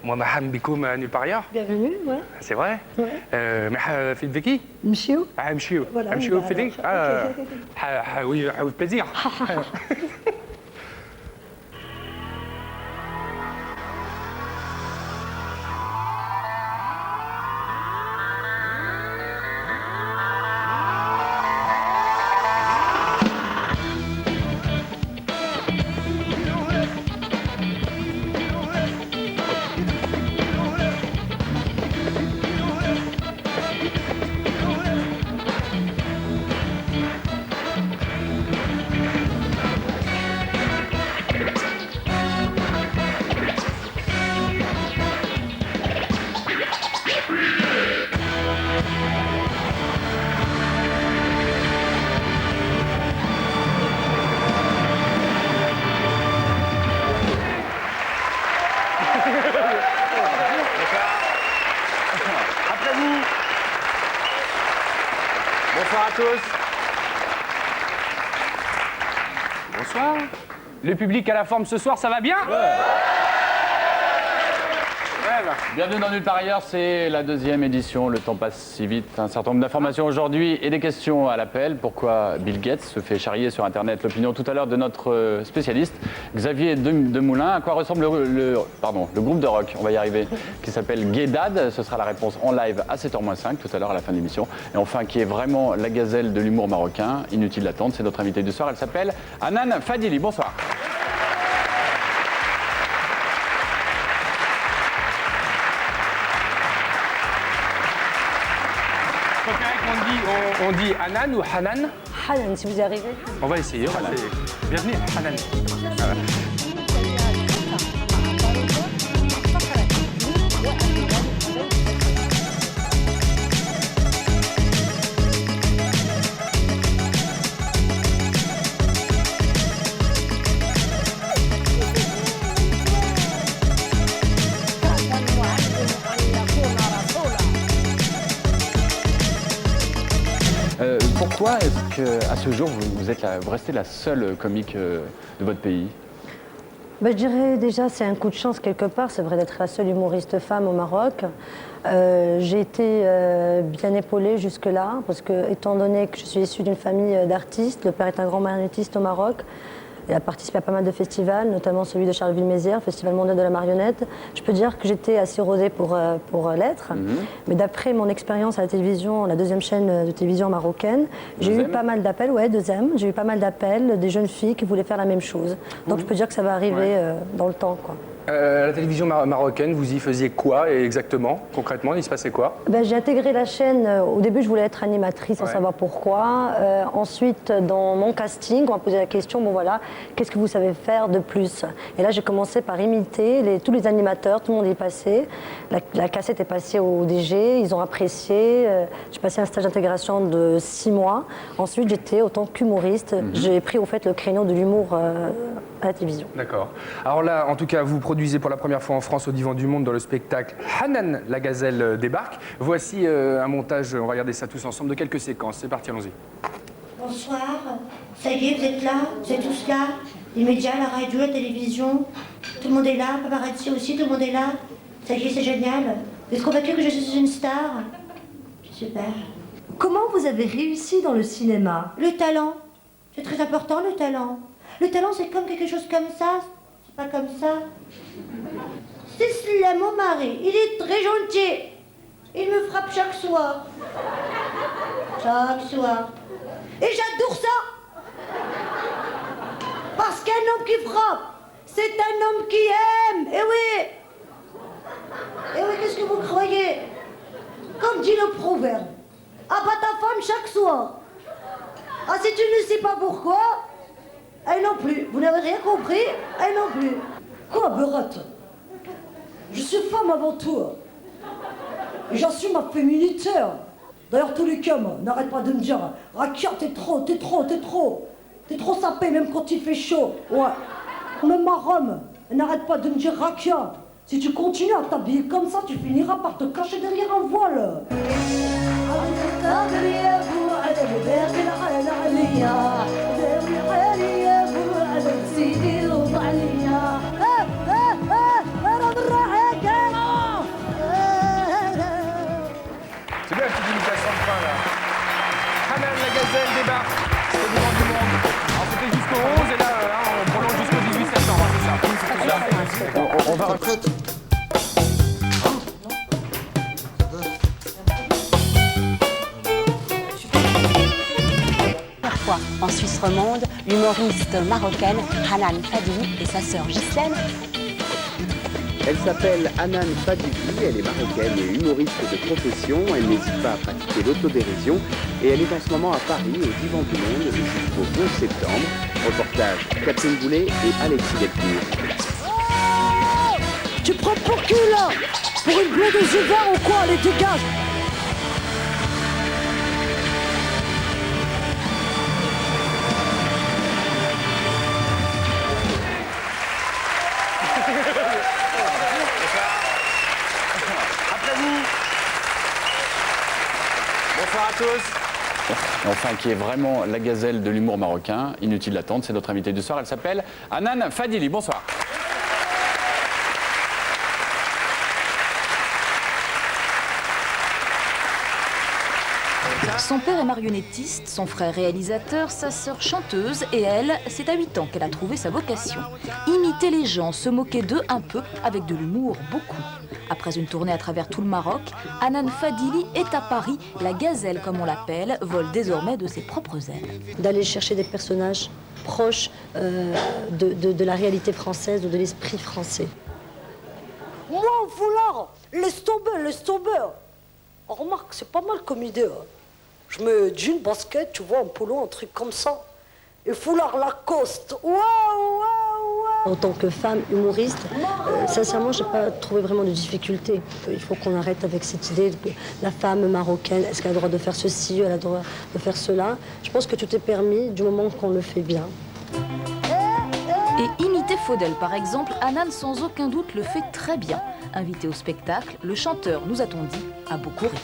Moi, مرحبا بكم nulle part ailleurs. Bienvenue, ouais. C'est vrai. مرحبا في الفيكي. نمشيو. نمشيو. Voilà, نمشيو voilà. في لي. Oui, avec plaisir. Après vous. Bonsoir à tous. Bonsoir. Le public à la forme ce soir, ça va bien? Bienvenue dans Nulle part ailleurs, c'est la deuxième édition, le temps passe si vite. Un certain nombre d'informations aujourd'hui et des questions à l'appel. Pourquoi Bill Gates se fait charrier sur Internet? L'opinion tout à l'heure de notre spécialiste, Xavier Demoulin. À quoi ressemble le groupe de rock, on va y arriver, qui s'appelle Guédad? Ce sera la réponse en live à 7h-5 tout à l'heure à la fin de l'émission. Et enfin, qui est vraiment la gazelle de l'humour marocain, inutile d'attendre, c'est notre invitée du soir, elle s'appelle Hanan Fadili. Bonsoir. On dit Hanan ou Hanan? Hanan, si vous y arrivez. On va essayer. Bienvenue, Hanan. Pourquoi est-ce qu'à ce jour, vous restez la seule comique de votre pays? Je dirais déjà c'est un coup de chance quelque part, c'est vrai d'être la seule humoriste femme au Maroc. J'ai été bien épaulée jusque-là, parce que étant donné que je suis issue d'une famille d'artistes, le père est un grand marionnettiste au Maroc. Il a participé à pas mal de festivals, notamment celui de Charleville-Mézières, Festival mondial de la marionnette. Je peux dire que j'étais assez rodée pour l'être. Mais d'après mon expérience à la télévision, la deuxième chaîne de télévision marocaine, j'ai eu pas mal d'appels, deuxième. J'ai eu pas mal d'appels des jeunes filles qui voulaient faire la même chose. Donc je peux dire que ça va arriver dans le temps, quoi. La télévision marocaine, vous y faisiez quoi exactement, concrètement? Il se passait quoi? J'ai intégré la chaîne, au début je voulais être animatrice sans savoir pourquoi. Ensuite, dans mon casting, on m'a posé la question, bon voilà, qu'est-ce que vous savez faire de plus? Et là j'ai commencé par imiter tous les animateurs, tout le monde y est passé. La cassette est passée au DG, ils ont apprécié. J'ai passé un stage d'intégration de 6 mois. Ensuite j'étais autant qu'humoriste. J'ai pris au fait le créneau de l'humour à la télévision. D'accord. Alors là, en tout cas, vous produisez pour la première fois en France au Divan du Monde dans le spectacle Hanan, la gazelle débarque. Voici un montage, on va regarder ça tous ensemble, de quelques séquences. C'est parti, allons-y. Bonsoir, ça y est, vous êtes là, vous êtes tous là. Les médias, la radio, la télévision, tout le monde est là, paparazzi aussi, tout le monde est là. Ça y est, c'est génial. Vous êtes convaincus que je suis une star? Super. Comment vous avez réussi dans le cinéma? Le talent, c'est très important le talent. Le talent, c'est comme quelque chose comme ça, c'est pas comme ça. C'est là mon mari, il est très gentil. Il me frappe chaque soir. Chaque soir. Et j'adore ça. Parce qu'un homme qui frappe, c'est un homme qui aime. Eh oui. Eh oui, qu'est-ce que vous croyez? Comme dit le proverbe, abat ta femme chaque soir. Ah, si tu ne sais pas pourquoi, elle non plus. Vous n'avez rien compris, elle non plus. Quoi, beurette? Je suis femme avant tout. Et j'assume ma féminité. D'ailleurs, tous les cums n'arrêtent pas de me dire Rakia, t'es trop sapé, même quand il fait chaud. Ouais. Même ma Rome, elle n'arrête pas de me dire Rakia. Si tu continues à t'habiller comme ça, tu finiras par te cacher derrière un voile. On va... Fois en Suisse romande, l'humoriste marocaine Hanan Fadili et sa sœur Ghislaine. Elle s'appelle Hanan Fadili, elle est marocaine et humoriste de profession. Elle n'hésite pas à pratiquer l'autodérision et elle est en ce moment à Paris, au Divan du Monde, jusqu'au 11 septembre. Reportage Catherine Boulet et Alexis Delcourt. Tu prends pour qui là? Pour une blonde aux yeux verts ou quoi? Allez, dégage! Bonsoir à tous. Et enfin, qui est vraiment la gazelle de l'humour marocain, inutile d'attendre, c'est notre invitée du soir, elle s'appelle Hanan Fadili. Bonsoir. Son père est marionnettiste, son frère réalisateur, sa sœur chanteuse et elle, c'est à 8 ans qu'elle a trouvé sa vocation. Imiter les gens, se moquer d'eux un peu, avec de l'humour, beaucoup. Après une tournée à travers tout le Maroc, Hanan Fadili est à Paris. La gazelle, comme on l'appelle, vole désormais de ses propres ailes. D'aller chercher des personnages proches de la réalité française ou de l'esprit français. Moi, un foulard, laisse tomber, laisse tomber. Oh, remarque, c'est pas mal comme idée. Je mets jean, basket, tu vois, un polo, un truc comme ça. Et foulard Lacoste. Waouh, waouh, waouh. En tant que femme humoriste, sincèrement, je n'ai pas trouvé vraiment de difficulté. Il faut qu'on arrête avec cette idée que la femme marocaine, est-ce qu'elle a le droit de faire ceci, elle a le droit de faire cela. Je pense que tout est permis du moment qu'on le fait bien. Et imiter Faudel, par exemple, Hanan, sans aucun doute, le fait très bien. Invité au spectacle, le chanteur, nous a-t-on dit, a beaucoup ri.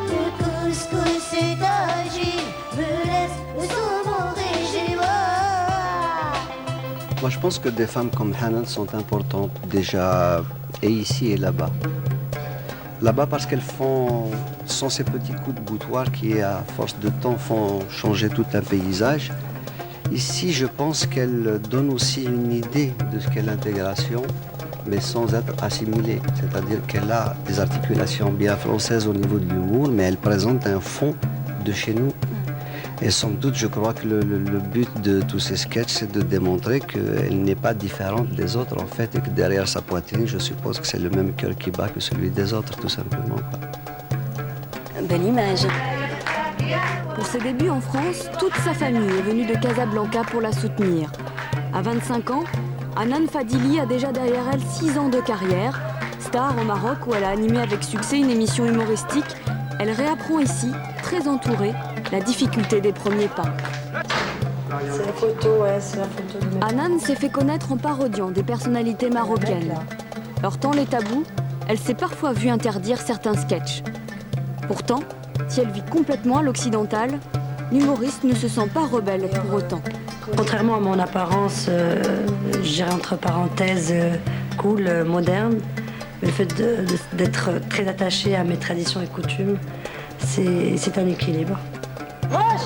Le couscous et tagine me laisse le saumon régime. Moi, je pense que des femmes comme Hanan sont importantes déjà et ici et là-bas. Là-bas parce qu'elles sont ces petits coups de boutoir qui, à force de temps, font changer tout un paysage. Ici, je pense qu'elle donne aussi une idée de ce qu'est l'intégration, mais sans être assimilée. C'est-à-dire qu'elle a des articulations bien françaises au niveau de l'humour, mais elle présente un fond de chez nous. Et sans doute, je crois que le but de tous ces sketchs, c'est de démontrer qu'elle n'est pas différente des autres, en fait, et que derrière sa poitrine, je suppose que c'est le même cœur qui bat que celui des autres, tout simplement. Belle image. Pour ses débuts en France, toute sa famille est venue de Casablanca pour la soutenir. À 25 ans, Hanan Fadili a déjà derrière elle 6 ans de carrière. Star au Maroc où elle a animé avec succès une émission humoristique, elle réapprend ici, très entourée, la difficulté des premiers pas. C'est la photo, ouais, c'est la photo de mes... Hanan s'est fait connaître en parodiant des personnalités marocaines. Heurtant les tabous, elle s'est parfois vue interdire certains sketchs. Pourtant, si elle vit complètement à l'occidental, l'humoriste ne se sent pas rebelle pour autant. Contrairement à mon apparence, je dirais entre parenthèses, cool, moderne, le fait d'être très attachée à mes traditions et coutumes, c'est un équilibre.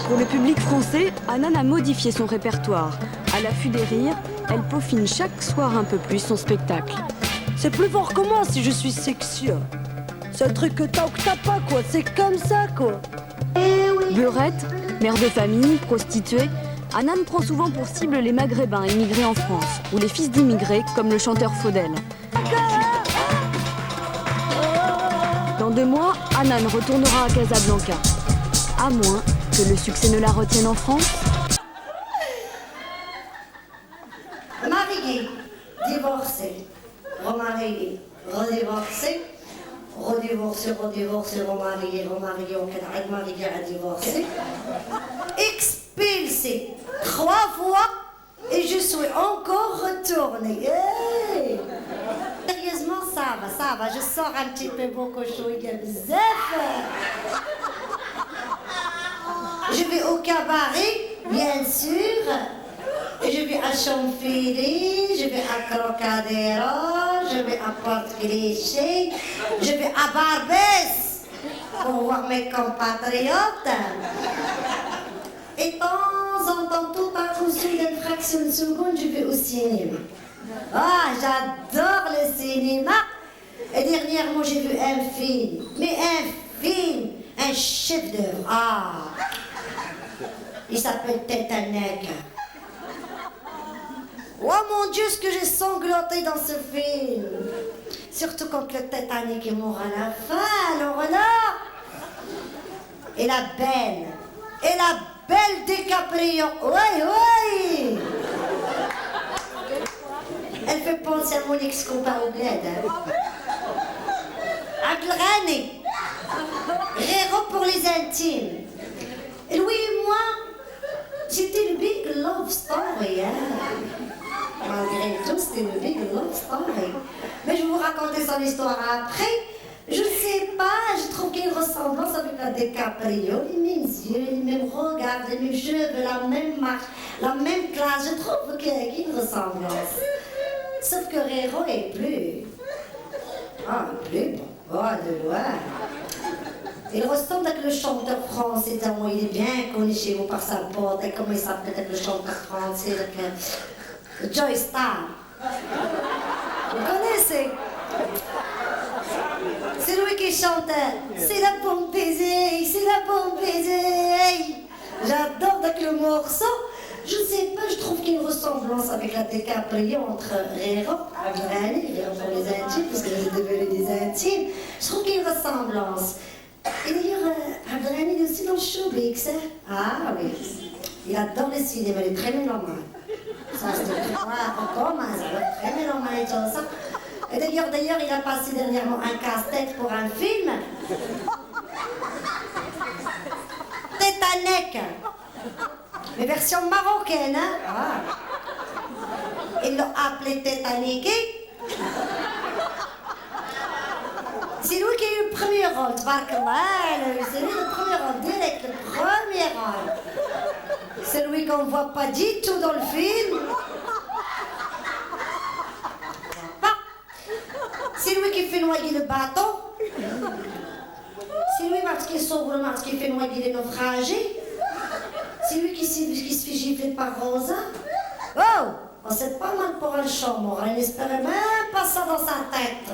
Pour le public français, Hanan a modifié son répertoire. À l'affût des rires, elle peaufine chaque soir un peu plus son spectacle. C'est plus fort que moi si je suis sexy. C'est un truc que t'as ou que t'as pas, quoi. C'est comme ça, quoi. Beurette, mère de famille, prostituée, Hanan prend souvent pour cible les Maghrébins immigrés en France, ou les fils d'immigrés, comme le chanteur Faudel. Dans 2 mois, Hanan retournera à Casablanca. À moins que le succès ne la retienne en France. Marié, divorcé, remarié, redivorcé, redivorcé, redivorcé, remarié, remarié, on peut marié à divorcer, expulsé 3 fois et je suis encore retournée. Hey! Sérieusement, ça va, je sors un petit peu beaucoup chouïa bzaf. Je vais au cabaret, bien sûr. Je vais à Champféry, je vais à Crocadero, je vais à Porte-Clichy, je vais à Barbès pour voir mes compatriotes. Et de temps en temps, tout par coup d'une fraction de seconde, je vais au cinéma. Ah, j'adore le cinéma. Et dernièrement, j'ai vu un film. Mais un film, un chef-d'œuvre. Ah, il s'appelle Titanic. Oh mon Dieu, ce que j'ai sangloté dans ce film. Surtout quand le Titanic est mort à la fin, alors là. Et la belle DiCaprio. Oui, oui. Elle fait penser à mon ex-copain au bled. Abdelghani. Héros pour les intimes. Et lui et moi, c'était le big love story. Malgré tout, c'était le big love story. Mais je vais vous raconter son histoire après. Je ne sais pas, je trouve qu'il y a une ressemblance avec la DiCaprio. Les mêmes yeux, les mêmes regards, les mêmes cheveux, la même marche, la même classe. Je trouve qu'il y a une ressemblance. Sauf que Héros est plus... Ah, plus bon. Oh, de loin. Il ressemble avec le chanteur français. Il est bien connu chez vous par sa porte. Et comment il s'appelle avec le chanteur français avec Joy Star. Vous connaissez? C'est lui qui chante. C'est la bombe baiser, c'est la bombe baiser. J'adore avec le morceau. Je sais pas, je trouve qu'il y a une ressemblance avec la DiCaprio entre Héros, Abdelghani, pour les intimes, parce que j'ai devenu des intimes. Je trouve qu'il y a une ressemblance. Et d'ailleurs, Abdelghani est aussi dans le showbiz. Ah oui, il adore le cinéma, il est très mélomane. Ça, c'est encore, ça va être très mélomane et tout ça. Et d'ailleurs, il a passé dernièrement un casse-tête pour un film. Titanic. Mais version marocaine, hein? Ah. Ils l'ont appelé Titanic. C'est lui qui a eu le premier rôle, c'est lui le premier rôle, direct, le premier rôle. C'est lui qu'on ne voit pas du tout dans le film. C'est lui qui fait noyer le bateau. C'est lui parce qu'il sauve le parce qu'il fait noyer les naufragés. C'est lui qui se fait gifler par Rosa. Oh, c'est pas mal pour un chambre. Elle n'espérait même pas ça dans sa tête.